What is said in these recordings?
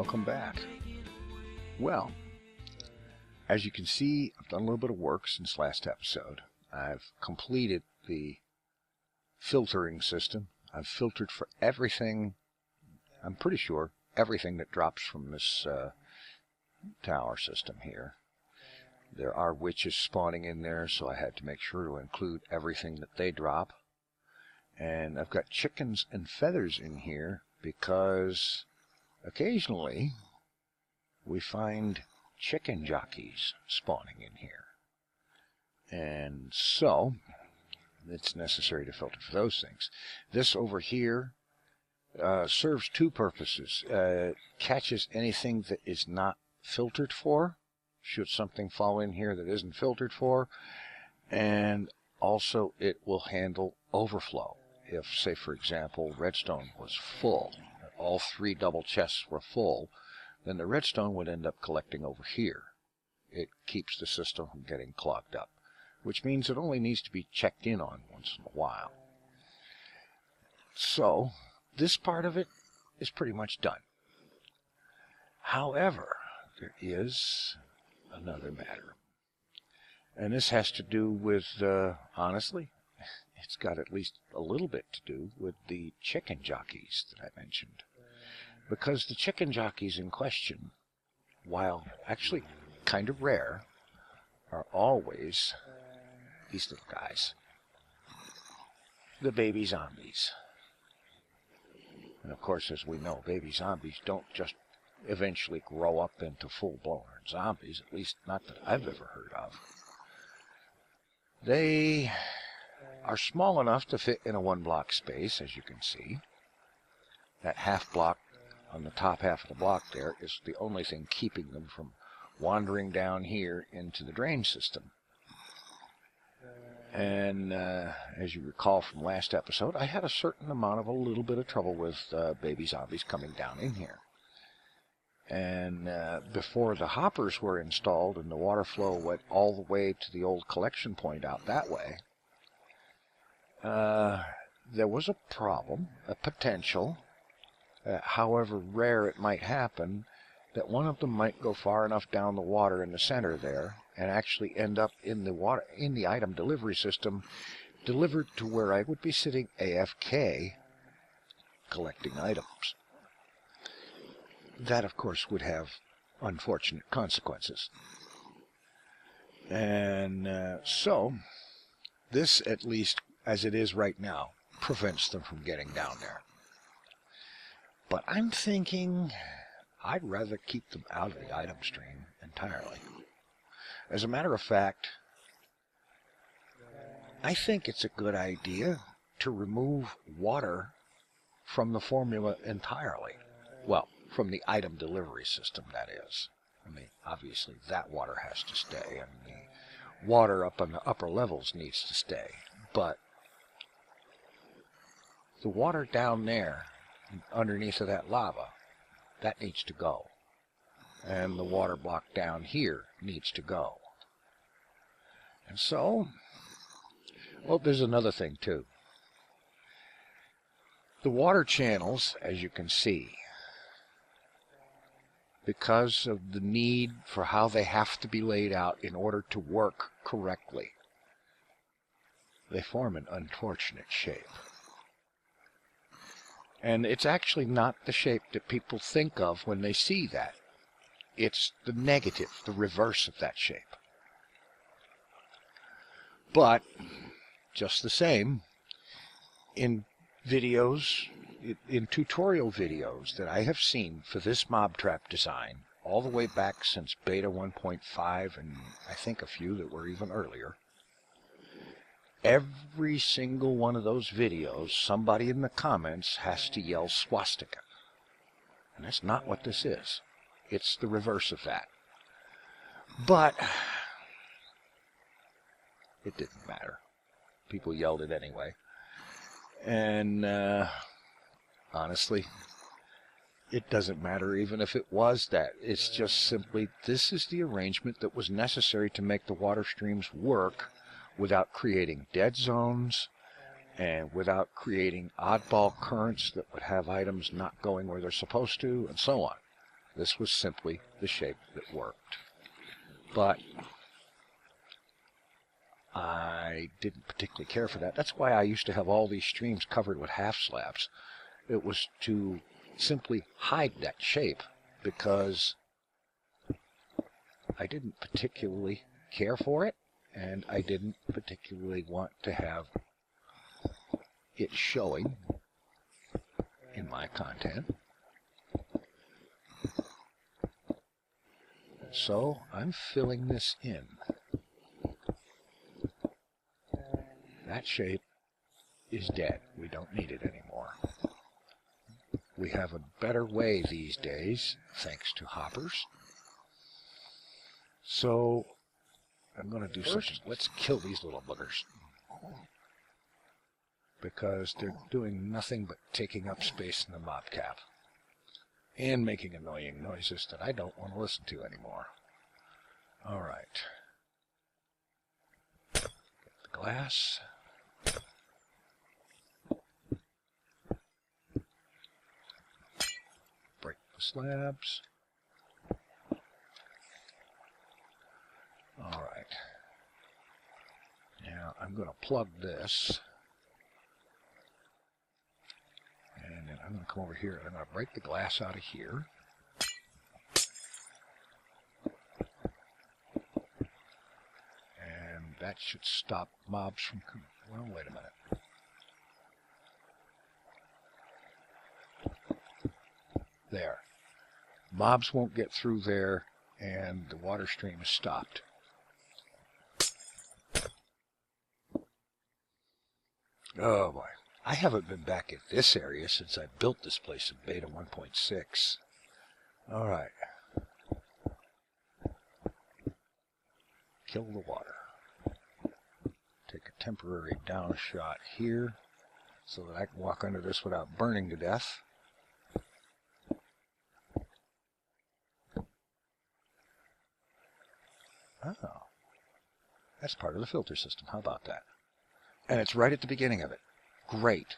welcome back. Well, as you can see, I've done a little bit of work since last episode. I've completed the filtering system. I've filtered for everything, I'm pretty sure, everything that drops from this tower system here. There are witches spawning in there, so I had to make sure to include everything that they drop. And I've got chickens and feathers in here because occasionally we find chicken jockeys spawning in here. And so it's necessary to filter for those things. This over here serves two purposes. Catches anything that is not filtered for, should something fall in here that isn't filtered for, and also it will handle overflow. If, say for example, redstone was full, all three double chests were full, then the redstone would end up collecting over here. It keeps the system from getting clogged up, which means it only needs to be checked in on once in a while. So this part of it is pretty much done. However, there is another matter. And this has to do with, honestly, it's got at least a little bit to do with the chicken jockeys that I mentioned. Because the chicken jockeys in question, while actually kind of rare, are always these little guys. The baby zombies. And of course, as we know, baby zombies don't just eventually grow up into full-blown zombies, at least not that I've ever heard of. They are small enough to fit in a one-block space, as you can see. That half block on the top half of the block there is the only thing keeping them from wandering down here into the drain system. And as you recall from last episode, I had a certain amount of a little bit of trouble with baby zombies coming down in here. And before the hoppers were installed and the water flow went all the way to the old collection point out that way, there was a problem, a potential, however rare it might happen, that one of them might go far enough down the water in the center there and actually end up in the water, in the item delivery system, delivered to where I would be sitting AFK collecting items. That, of course, would have unfortunate consequences. And so, this, at least as it is right now, prevents them from getting down there. But I'm thinking I'd rather keep them out of the item stream entirely. As a matter of fact, I think it's a good idea to remove water from the formula entirely. Well, from the item delivery system, that is. I mean, obviously that water has to stay, and the water up on the upper levels needs to stay. But the water down there, underneath of that lava, that needs to go. And the water block down here needs to go. And so, well, there's another thing too. The water channels, as you can see, because of the need for how they have to be laid out in order to work correctly, they form an unfortunate shape. And it's actually not the shape that people think of when they see that. It's the negative, the reverse of that shape. But, just the same, in videos, in tutorial videos that I have seen for this mob trap design, all the way back since beta 1.5, and I think a few that were even earlier, every single one of those videos, somebody in the comments has to yell swastika. And that's not what this is. It's the reverse of that. But it didn't matter. People yelled it anyway. And honestly, it doesn't matter even if it was that. It's just simply, this is the arrangement that was necessary to make the water streams work without creating dead zones and without creating oddball currents that would have items not going where they're supposed to, and so on. This was simply the shape that worked. But I didn't particularly care for that. That's why I used to have all these streams covered with half slabs. It was to simply hide that shape because I didn't particularly care for it, and I didn't particularly want to have it showing in my content. So I'm filling this in. That shape is dead. We don't need it anymore. We have a better way these days, thanks to hoppers. So I'm going to do something. Let's kill these little buggers, because they're doing nothing but taking up space in the mob cap and making annoying noises that I don't want to listen to anymore. All right. Get the glass. Break the slabs. All right. Now I'm going to plug this. And then I'm going to come over here and I'm going to break the glass out of here. And that should stop mobs from coming. Well, wait a minute. There. Mobs won't get through there, and the water stream is stopped. Oh boy. I haven't been back in this area since I built this place in beta 1.6. All right. Kill the water. Take a temporary down shot here so that I can walk under this without burning to death. Oh. That's part of the filter system. How about that? And it's right at the beginning of it. Great.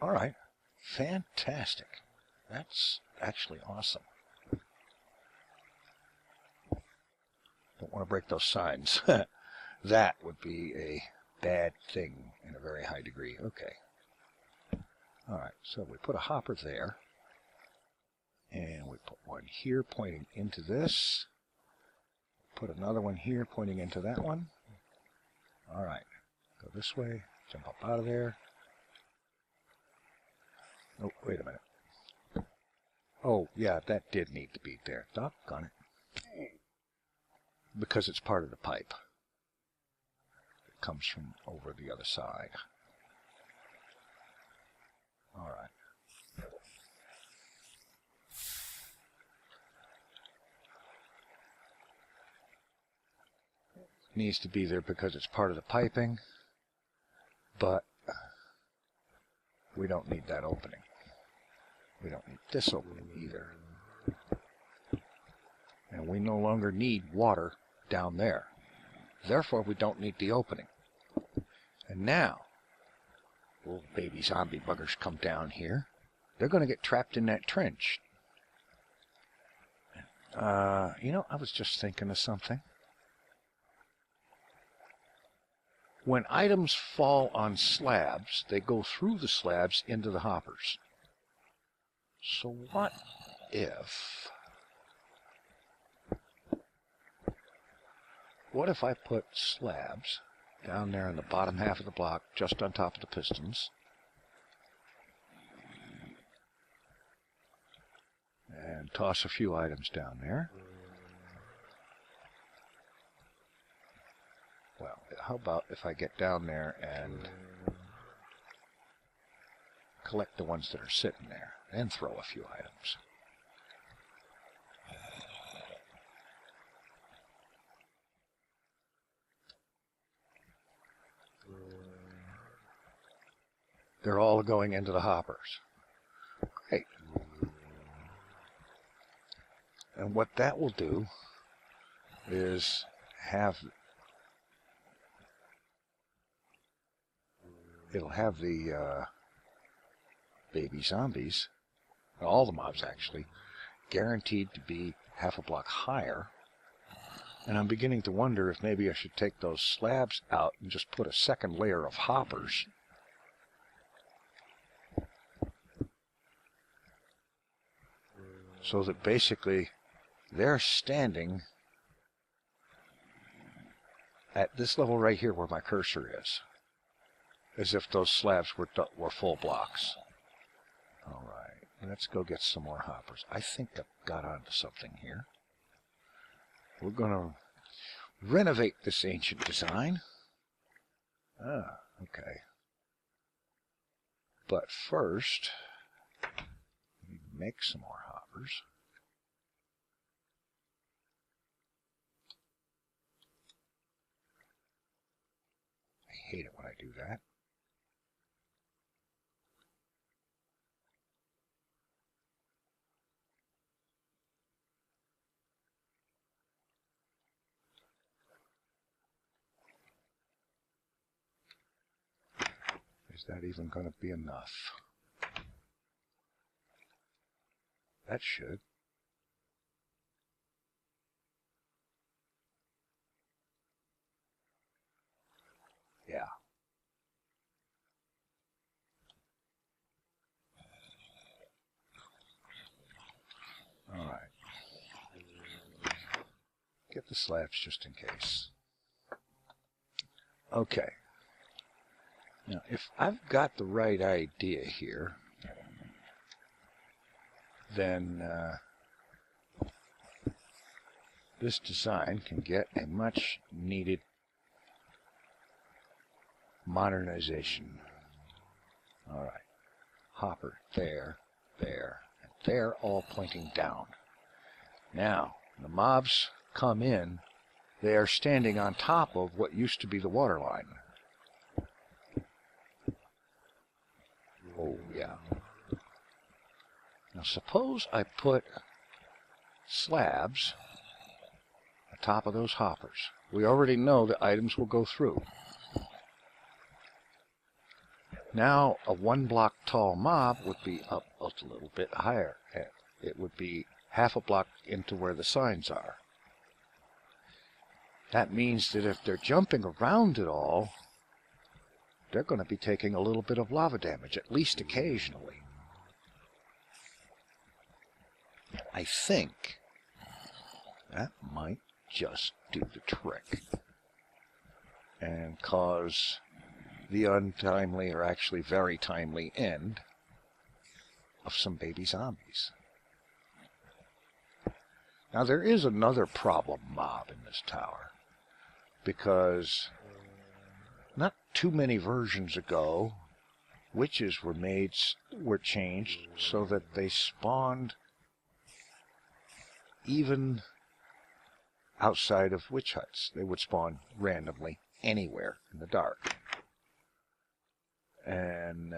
All right. Fantastic. That's actually awesome. Don't want to break those signs. That would be a bad thing in a very high degree. Okay. All right. So we put a hopper there. And we put one here pointing into this. Put another one here pointing into that one. All right. Go this way. Jump up out of there. Oh, wait a minute. Oh, yeah, that did need to be there. Doggone it. Because it's part of the pipe. It comes from over the other side. All right. Needs to be there because it's part of the piping, but we don't need that opening. We don't need this opening either. And we no longer need water down there. Therefore, we don't need the opening. And now, little baby zombie buggers come down here. They're going to get trapped in that trench. You know, I was just thinking of something. When items fall on slabs, they go through the slabs into the hoppers. So what if I put slabs down there in the bottom half of the block, just on top of the pistons, and toss a few items down there? Well, how about if I get down there and collect the ones that are sitting there, and throw a few items? They're all going into the hoppers. Great. And what that will do is it'll have the baby zombies, all the mobs actually, guaranteed to be half a block higher. And I'm beginning to wonder if maybe I should take those slabs out and just put a second layer of hoppers. So that basically they're standing at this level right here where my cursor is, as if those slabs were full blocks. All right, let's go get some more hoppers. I think I've got onto something here. We're going to renovate this ancient design. Ah, okay. But first, make some more hoppers. I hate it when I do that. Is that even going to be enough? That should. Yeah. All right. Get the slabs just in case. Okay. Now, if I've got the right idea here, then this design can get a much needed modernization. All right. Hopper there, there, and there, all pointing down. Now, the mobs come in, they are standing on top of what used to be the water line. Oh, yeah. Now, suppose I put slabs on top of those hoppers. We already know that items will go through. Now, a 1 block tall mob would be up a little bit higher. It would be half a block into where the signs are. That means that if they're jumping around at all, they're going to be taking a little bit of lava damage, at least occasionally. I think that might just do the trick and cause the untimely, or actually very timely, end of some baby zombies. Now, there is another problem mob in this tower, because not too many versions ago, witches were changed so that they spawned even outside of witch huts. They would spawn randomly anywhere in the dark. And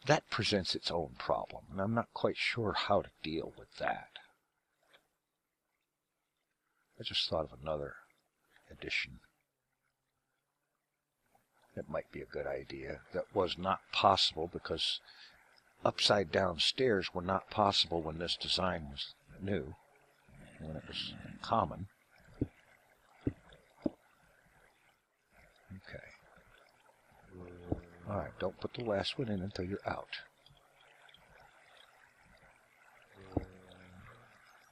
that presents its own problem, and I'm not quite sure how to deal with that. I just thought of another addition that might be a good idea. That was not possible because upside down stairs were not possible when this design was new, when it was common. Okay. All right, don't put the last one in until you're out.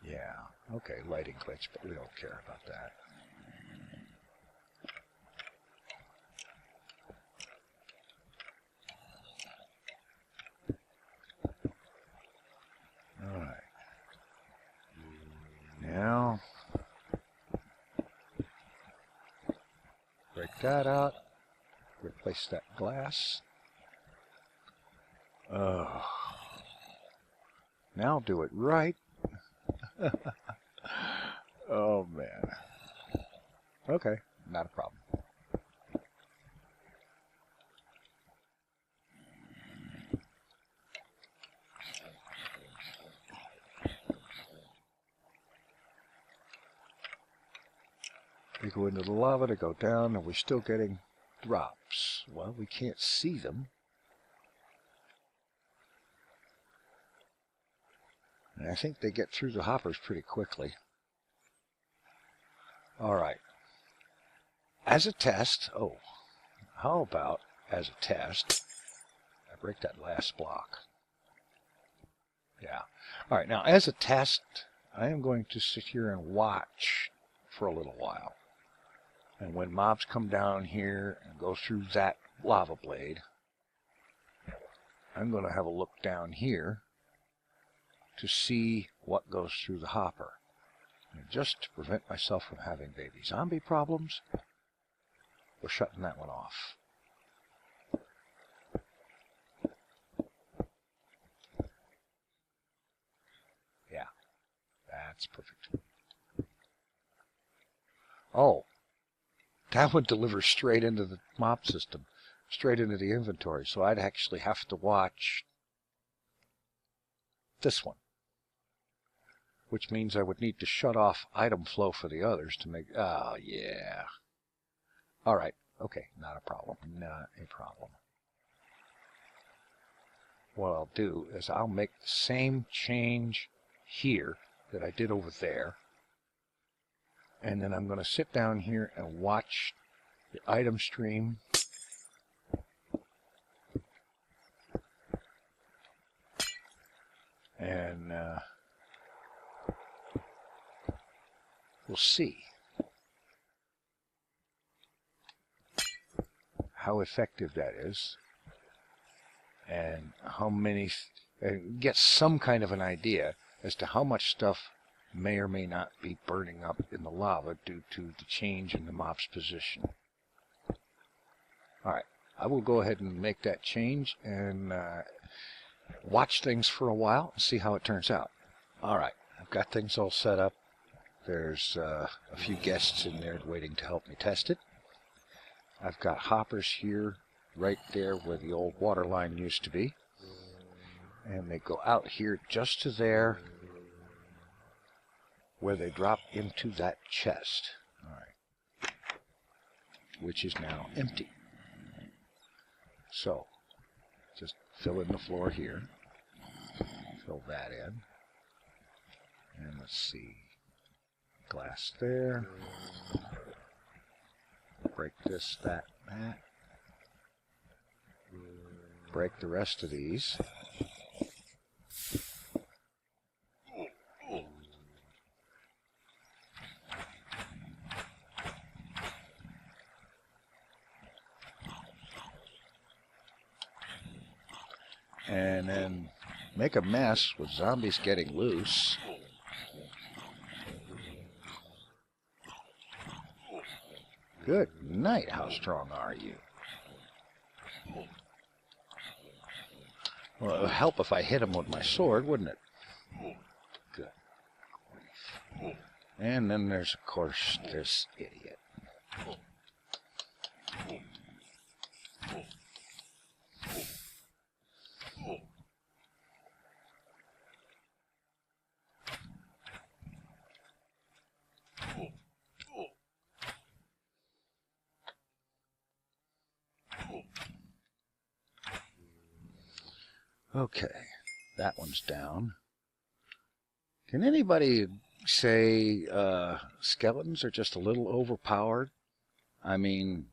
Yeah, okay, lighting glitch, but we don't care about that. All right. Now, break that out. Replace that glass. Oh. Now do it right. Oh, man. Okay, not a problem. We go into the lava to go down, and we're still getting drops. Well, we can't see them. And I think they get through the hoppers pretty quickly. All right. As a test, how about as a test, I break that last block. Yeah. All right, now as a test, I am going to sit here and watch for a little while. And when mobs come down here and go through that lava blade, I'm going to have a look down here to see what goes through the hopper. And just to prevent myself from having baby zombie problems, we're shutting that one off. Yeah, that's perfect. Oh, that would deliver straight into the mob system, straight into the inventory. So I'd actually have to watch this one, which means I would need to shut off item flow for the others to make, oh yeah. All right, okay, not a problem, not a problem. What I'll do is I'll make the same change here that I did over there. And then I'm going to sit down here and watch the item stream. And we'll see how effective that is and how many, get some kind of an idea as to how much stuff may or may not be burning up in the lava due to the change in the mob's position. Alright, I will go ahead and make that change and watch things for a while and see how it turns out. Alright, I've got things all set up. There's a few guests in there waiting to help me test it. I've got hoppers here, right there where the old water line used to be. And they go out here just to there, where they drop into that chest, all right, which is now empty. So, just fill in the floor here, fill that in, and let's see, glass there, break this, that, break the rest of these. And then make a mess with zombies getting loose. Good night, how strong are you? Well, it would help if I hit him with my sword, wouldn't it? Good. And then there's, of course, this idiot. Okay, that one's down. Can anybody say skeletons are just a little overpowered? I mean,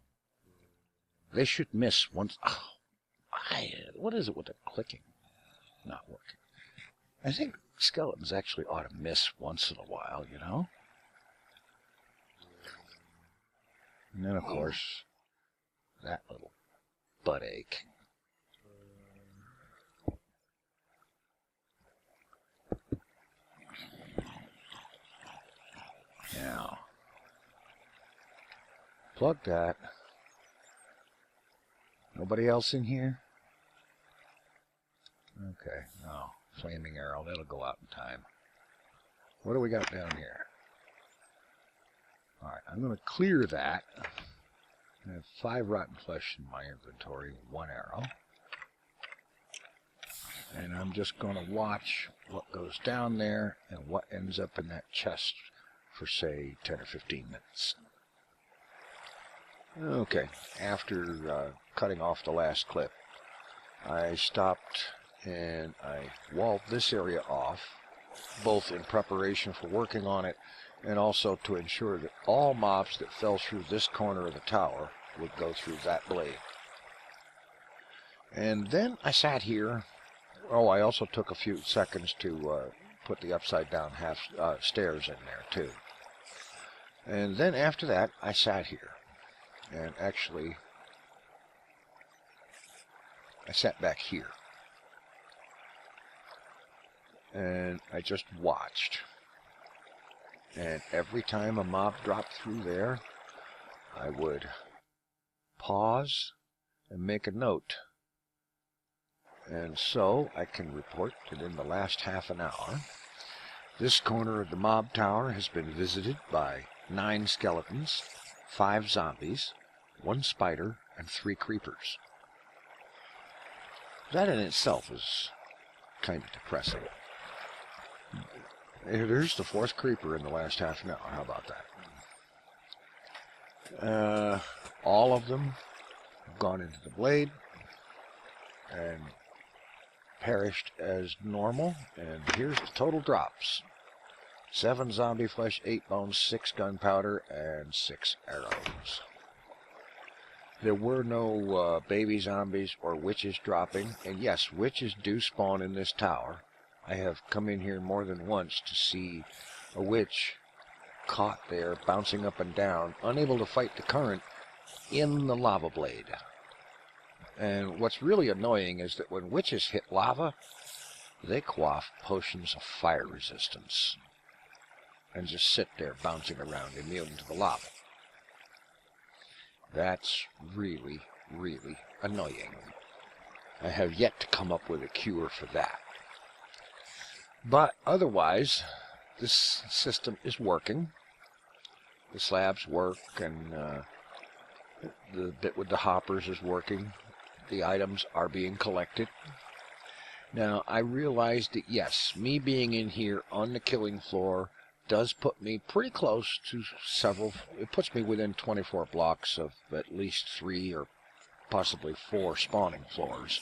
they should miss once. Oh, what is it with the clicking? Not working. I think skeletons actually ought to miss once in a while, you know? And then, of course, that little butt ache. Now, plug that. Nobody else in here? Okay, no. Flaming arrow, that'll go out in time. What do we got down here? Alright, I'm going to clear that. I have 5 rotten flesh in my inventory, 1 arrow. And I'm just going to watch what goes down there and what ends up in that chest for, say, 10 or 15 minutes. Okay, after cutting off the last clip, I stopped and I walled this area off both in preparation for working on it and also to ensure that all mobs that fell through this corner of the tower would go through that blade. And then I sat here. Oh, I also took a few seconds to put the upside down stairs in there too. And then after that, I sat here. And actually, I sat back here. And I just watched. And every time a mob dropped through there, I would pause and make a note. And so I can report that in the last half an hour, this corner of the mob tower has been visited by 9 skeletons, 5 zombies, 1 spider, and 3 creepers. That in itself is kind of depressing. There's the 4th creeper in the last half an hour. How about that? All of them have gone into the blade and perished as normal. And here's the total drops. 7 zombie flesh, 8 bones, 6 gunpowder, and 6 arrows. There were no baby zombies or witches dropping. And yes, witches do spawn in this tower. I have come in here more than once to see a witch caught there, bouncing up and down, unable to fight the current in the lava blade. And what's really annoying is that when witches hit lava, they quaff potions of fire resistance and just sit there bouncing around, immune to the lava. That's really, really annoying. I have yet to come up with a cure for that. But otherwise, this system is working. The slabs work, and the bit with the hoppers is working. The items are being collected. Now, I realized that yes, me being in here on the killing floor does put me pretty close to several. It puts me within 24 blocks of at least 3 or possibly 4 spawning floors.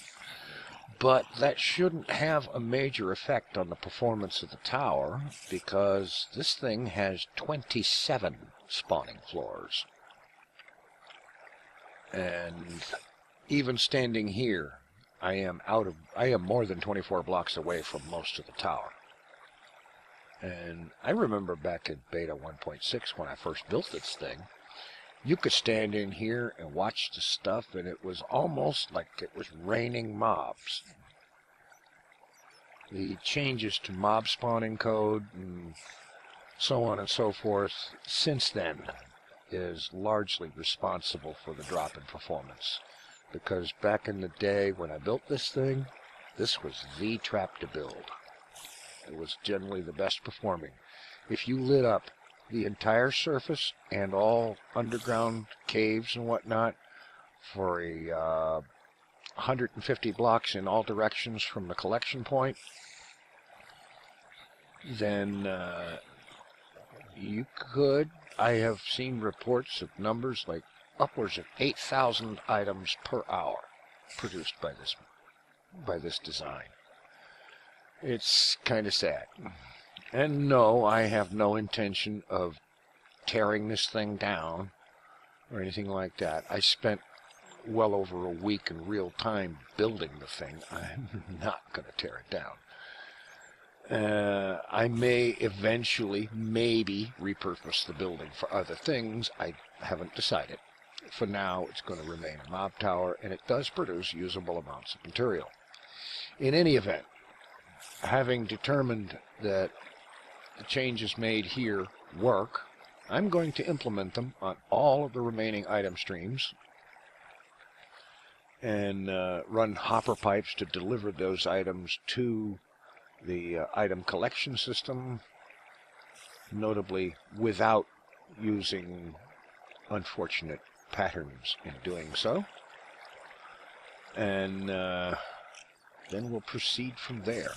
But that shouldn't have a major effect on the performance of the tower, because this thing has 27 spawning floors. And even standing here, I am more than 24 blocks away from most of the tower. And I remember back in beta 1.6 when I first built this thing, you could stand in here and watch the stuff, and it was almost like it was raining mobs. The changes to mob spawning code and so on and so forth since then is largely responsible for the drop in performance. Because back in the day when I built this thing, this was the trap to build. It was generally the best performing. If you lit up the entire surface and all underground caves and whatnot for a 150 blocks in all directions from the collection point, then you could. I have seen reports of numbers like upwards of 8,000 items per hour produced by this design. It's kind of sad. And no, I have no intention of tearing this thing down or anything like that. I spent well over a week in real time building the thing. I'm not going to tear it down. I may eventually, maybe, repurpose the building for other things. I haven't decided. For now, it's going to remain a mob tower, and it does produce usable amounts of material. In any event, having determined that the changes made here work, I'm going to implement them on all of the remaining item streams and run hopper pipes to deliver those items to the item collection system, notably without using unfortunate patterns in doing so. And then we'll proceed from there.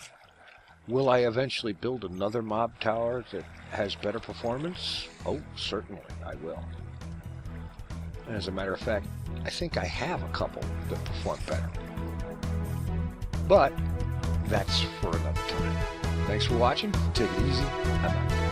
Will I eventually build another mob tower that has better performance? Oh, certainly I will. As a matter of fact, I think I have a couple that perform better. But that's for another time. Thanks for watching. Take it easy. I'm out.